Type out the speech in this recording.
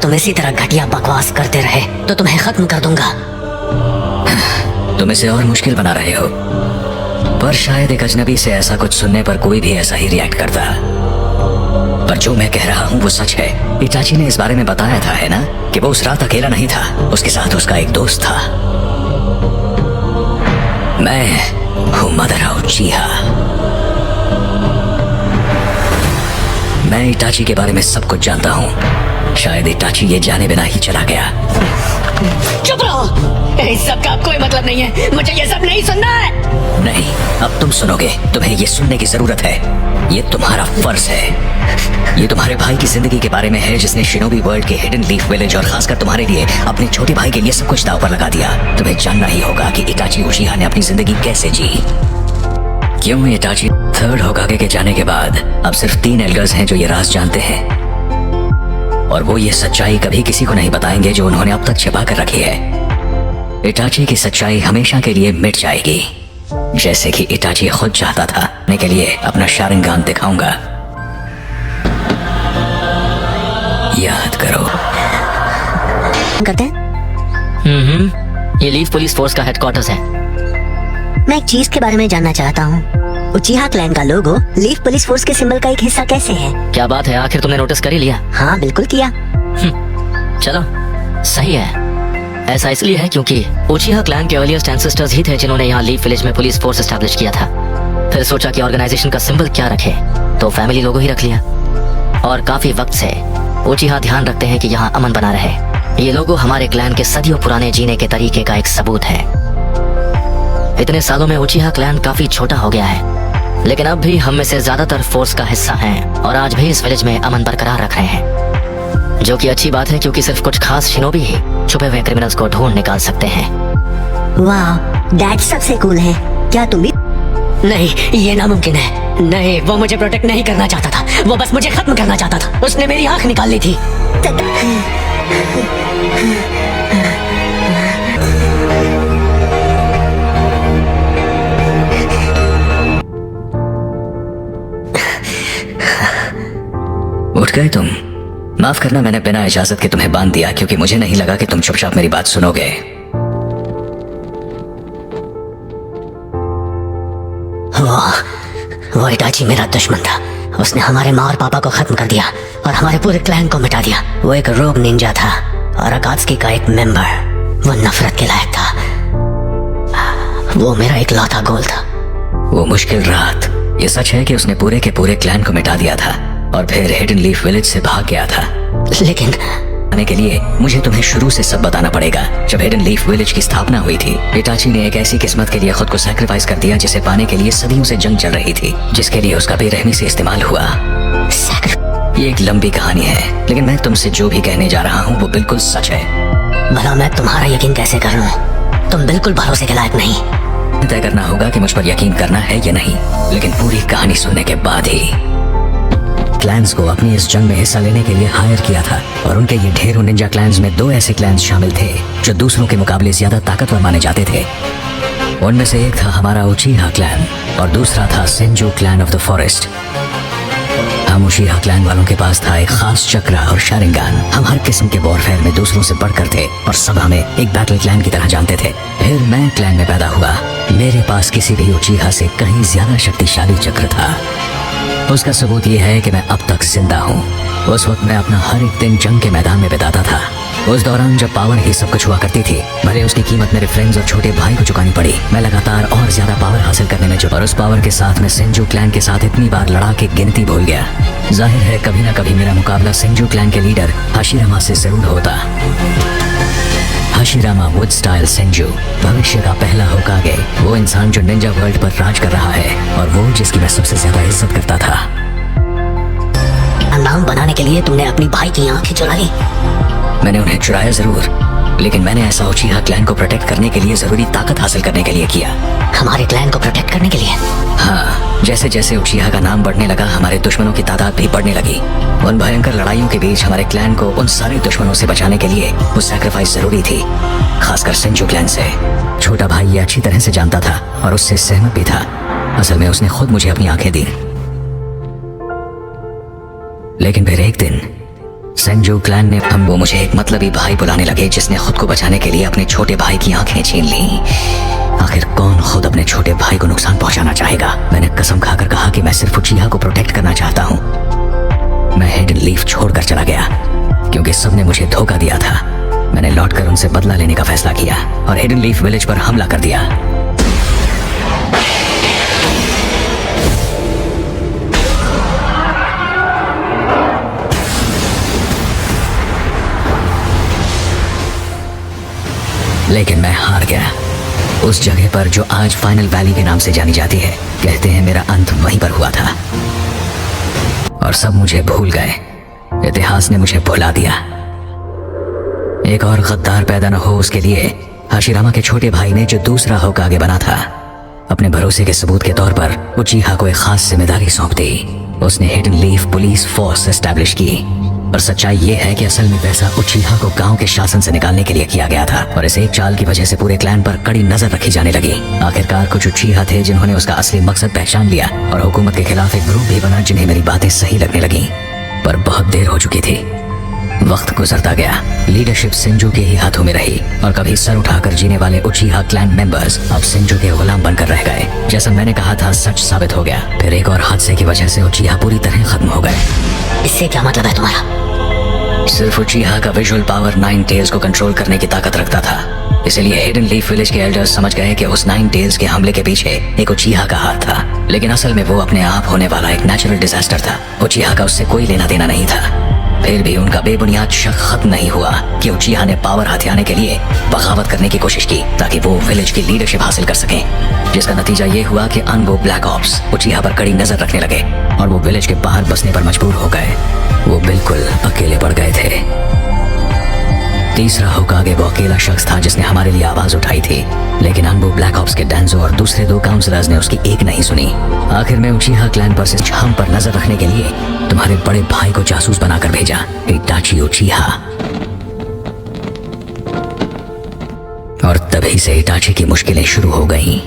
तुम इसी तरह घटिया बकवास करते रहे तो तुम्हें खत्म कर दूंगा। तुम इसे और मुश्किल बना रहे हो, पर शायद एक अजनबी से ऐसा कुछ सुनने पर कोई भी ऐसा ही रिएक्ट करता। पर जो मैं कह रहा हूँ वो सच है। इटाची ने इस बारे में बताया था, है ना, कि वो उस रात अकेला नहीं था, उसके साथ उसका एक दोस्त था। मैं हूँ मदर उचिहा। मैं इटाची के बारे में सब कुछ जानता हूँ। शायद इटाची ये जाने बिना ही चला गया। चुप रहो, इस सब का कोई मतलब नहीं है, मुझे ये सब नहीं सुनना है। नहीं, अब तुम सुनोगे, तुम्हें ये सुनने की जरूरत है, ये तुम्हारा फर्ज है। ये तुम्हारे भाई की जिंदगी के बारे में है, जिसने शिनोबी वर्ल्ड के हिडन लीफ विलेज और खासकर तुम्हारे लिए, अपने छोटे भाई के लिए सब कुछ दांव पर लगा दिया। तुम्हें जानना ही होगा कि इटाची उचिहा ने अपनी जिंदगी कैसे जी। क्यों इटाची थर्ड होकागे के जाने के बाद अब सिर्फ 3 एल्डर्स हैं जो ये राज जानते हैं, और वो ये सच्चाई कभी किसी को नहीं बताएंगे जो उन्होंने अब तक छिपा कर रखी है। इटाची की सच्चाई हमेशा के लिए मिट जाएगी, जैसे कि इटाची खुद चाहता था। अपने के लिए अपना शारिंगान दिखाऊंगा, याद करो। करते हैं? ये लीफ पुलिस फोर्स का हेडक्वार्टर्स है। मैं एक चीज के बारे में जानना चाहता हूँ, उचिहा क्लैन का लोगो लीफ पुलिस फोर्स के सिंबल का एक हिस्सा कैसे है? क्या बात है, आखिर तुमने नोटिस कर ही लिया? हाँ बिल्कुल किया। चलो सही है। ऐसा इसलिए है क्योंकि उचिहा क्लैन के अर्लिएस्ट एंसेस्टर्स ही थे जिन्होंने यहाँ लीफ विलेज में पुलिस फोर्स एस्टैब्लिश किया था। फिर सोचा कि ऑर्गेनाइजेशन का सिंबल क्या रखे, तो फैमिली लोगो ही रख लिया। और काफी वक्त से उचिहा ध्यान रखते हैं कि यहाँ अमन बना रहे। ये लोगो हमारे क्लैन के सदियों पुराने जीने के तरीके का एक सबूत है। इतने सालों में उचिहा क्लैन काफी छोटा हो गया है, लेकिन अब भी हम में से ज्यादातर फोर्स का हिस्सा हैं और आज भी इस विलेज में अमन बरकरार रख रहे हैं, जो कि अच्छी बात है क्योंकि सिर्फ कुछ खास शिनोबी ही छुपे हुए क्रिमिनल्स को ढूंढ निकाल सकते हैं। वाह, दैट सबसे कूल है। क्या तुम भी? नहीं, ये नामुमकिन है। नहीं, वो मुझे प्रोटेक्ट नहीं करना चाहता था, वो बस मुझे खत्म करना चाहता था। उसने मेरी आंख निकाल ली थी। उठ गए तुम? माफ करना, मैंने बिना इजाजत के तुम्हें बांध दिया क्योंकि मुझे नहीं लगा कि तुम चुपचाप मेरी बात सुनोगे। वो इटाची मेरा दुश्मन था। उसने हमारे माँ और पापा को खत्म कर दिया और हमारे पूरे क्लैन को मिटा दिया। वो एक रोग निंजा था और अकात्सुकी का एक मेंबर। वो नफरत के लायक था। वो मेरा इकलौता गोल था। वो मुश्किल रात, ये सच है कि उसने पूरे के पूरे क्लैन को मिटा दिया था और फिर हिडन लीफ विलेज से भाग गया था। लेकिन आने के लिए मुझे तुम्हें शुरू से सब बताना पड़ेगा। जब हिडन लीफ विलेज की स्थापना हुई थी, इटाची ने एक ऐसी किस्मत के लिए खुद को सैक्रिफाइस कर दिया जिसे पाने के लिए सदियों से जंग चल रही थी, जिसके लिए उसका बेरहमी से इस्तेमाल हुआ। ये एक लंबी कहानी है, लेकिन मैं तुमसे जो भी कहने जा रहा हूँ वो बिल्कुल सच है। भला मैं तुम्हारा यकीन कैसे कर लूं? तुम बिल्कुल भरोसे के लायक नहीं। तय करना होगा कि मुझ पर यकीन करना है या नहीं, लेकिन पूरी कहानी सुनने के बाद ही। क्लैंस को अपनी इस जंग में हिस्सा लेने के लिए हायर किया था और उनके ये ढेरों निंजा क्लैंस में 2 ऐसे क्लैंस शामिल थे जो दूसरों के मुकाबले ज्यादा ताकतवर माने जाते थे। उनमें से एक था हमारा उचिहा क्लैन और दूसरा था Senju clan of the forest. हम उचिहा क्लैन वालों के पास था एक खास चक्र और शारिंगान। हम हर किस्म के वॉरफेयर में दूसरों से बढ़कर थे और सब हमें एक बैटल क्लैन की तरह जानते थे। फिर मैं क्लैन में पैदा हुआ। मेरे पास किसी भी उचिहा से कहीं ज्यादा शक्तिशाली चक्र था। उसका सबूत ये है कि मैं अब तक जिंदा हूँ। उस वक्त मैं अपना हर एक दिन जंग के मैदान में बिताता था। उस दौरान जब पावर ही सब कुछ हुआ करती थी, भले उसकी कीमत मेरे फ्रेंड्स और छोटे भाई को चुकानी पड़ी, मैं लगातार और ज्यादा पावर हासिल करने में जुटा और उस पावर के साथ मैं सेंजू क्लैन के साथ इतनी बार लड़ा के गिनती भूल गया। जाहिर है कभी ना कभी मेरा मुकाबला सेंजू क्लैन के लीडर हाशिरामा से जरूर होता। हाशिरामा वुड स्टाइल सेंजू, भविष्य का पहला होकागे, वो इंसान जो निंजा वर्ल्ड पर राज कर रहा है और वो जिसकी मैं सबसे ज्यादा इज्जत करता था। नाम बनाने के लिए तुमने अपनी भाई की आंखें चुरा ली। मैंने उन्हें चुराया जरूर, लेकिन मैंने ऐसा उचिहा क्लैन को प्रोटेक्ट करने के लिए जरूरी ताकत हासिल करने के लिए किया। हमारे क्लैन को प्रोटेक्ट करने के लिए? हाँ, जैसे जैसे उचिहा का नाम बढ़ने लगा, हमारे दुश्मनों की तादाद भी बढ़ने लगी। उन भयंकर लड़ाइयों के बीच हमारे क्लैन को उन सारे दुश्मनों से बचाने के लिए वो सैक्रिफाइस जरूरी थी, खासकर सेंजू क्लैन से। छोटा भाई ये अच्छी तरह से जानता था और उससे सहमत भी था। असल में उसने खुद मुझे अपनी आंखें दी। लेकिन फिर एक दिन सेंजू क्लैन ने वो मुझे एक मतलबी भाई बुलाने लगे जिसने खुद को बचाने के लिए अपने छोटे भाई की आंखें छीन ली। आखिर कौन खुद अपने छोटे भाई को नुकसान पहुंचाना चाहेगा? मैंने कसम खाकर कहा कि मैं सिर्फ उचिहा को प्रोटेक्ट करना चाहता हूँ। मैं हिडन लीफ छोड़कर चला गया क्योंकि सबने मुझे धोखा दिया था। मैंने लौटकर उनसे बदला लेने का फैसला किया और हिडन लीफ विलेज पर हमला कर दिया। लेकिन मैं हार गया। उस जगह पर जो आज फाइनल वैली के नाम से जानी जाती है, कहते हैं मेरा अंत वहीं पर हुआ था और सब मुझे भूल गए। इतिहास ने मुझे भुला दिया। एक और गद्दार पैदा न हो उसके लिए हाशिरामा के छोटे भाई ने जो दूसरा होकागे बना था, अपने भरोसे के सबूत के तौर पर उचिहा को एक खास जिम्मेदारी सौंप दी। उसने hidden leaf police force establish की और सच्चाई ये है कि असल में वैसा उचिहा को गांव के शासन से निकालने के लिए किया गया था और इस एक चाल की वजह से पूरे क्लैन पर कड़ी नजर रखी जाने लगी। आखिरकार कुछ उचिहा थे जिन्होंने उसका असली मकसद पहचान लिया और हुकूमत के खिलाफ एक ग्रुप भी बना जिन्हें मेरी बातें सही लगने लगी। पर बहुत देर हो चुकी थी। वक्त गुजरता गया, लीडरशिप सेंजू के ही हाथों में रही और कभी सर उठाकर जीने वाले उचिहा क्लैन मेंबर्स अब सेंजू के गुलाम बनकर रह गए। जैसा मैंने कहा था सच साबित हो गया। फिर एक और हादसे की वजह से उचिहा पूरी तरह खत्म हो गए। इससे क्या मतलब है तुम्हारा? सिर्फ उचिहा का विजुअल पावर 9 टेल्स को कंट्रोल करने की ताकत रखता था। इसलिए हिडन लीफ विलेज के एल्डर्स समझ गए कि उस 9 टेल्स के हमले के पीछे एक उचिहा का हाथ था। लेकिन असल में वो अपने आप होने वाला एक नेचुरल डिजास्टर था। उचिहा का उससे कोई लेना देना नहीं था। फिर भी उनका बेबुनियाद शक खत्म नहीं हुआ कि उचिहा ने पावर हथियाने के लिए बगावत करने की कोशिश की ताकि वो विलेज की लीडरशिप हासिल कर सकें, जिसका नतीजा ये हुआ कि अनबो ब्लैक ऑप्स उचिहा पर कड़ी नजर रखने लगे और वो विलेज के बाहर बसने पर मजबूर हो गए। वो बिल्कुल अकेले पड़ गए थे। तीसरा होकागे वो अकेला शख्स था जिसने हमारे लिए आवाज उठाई थी, लेकिन अनबो ब्लैक ऑप्स के डैंजो और दूसरे 2 काउंसलर्स ने उसकी एक नहीं सुनी। आखिर में उचिहा क्लैन पर से हम पर नजर रखने के लिए तुम्हारे बड़े भाई को जासूस बनाकर भेजा, इटाची उचिहा। और तभी से इटाची की मुश्किलें शुरू हो गईं।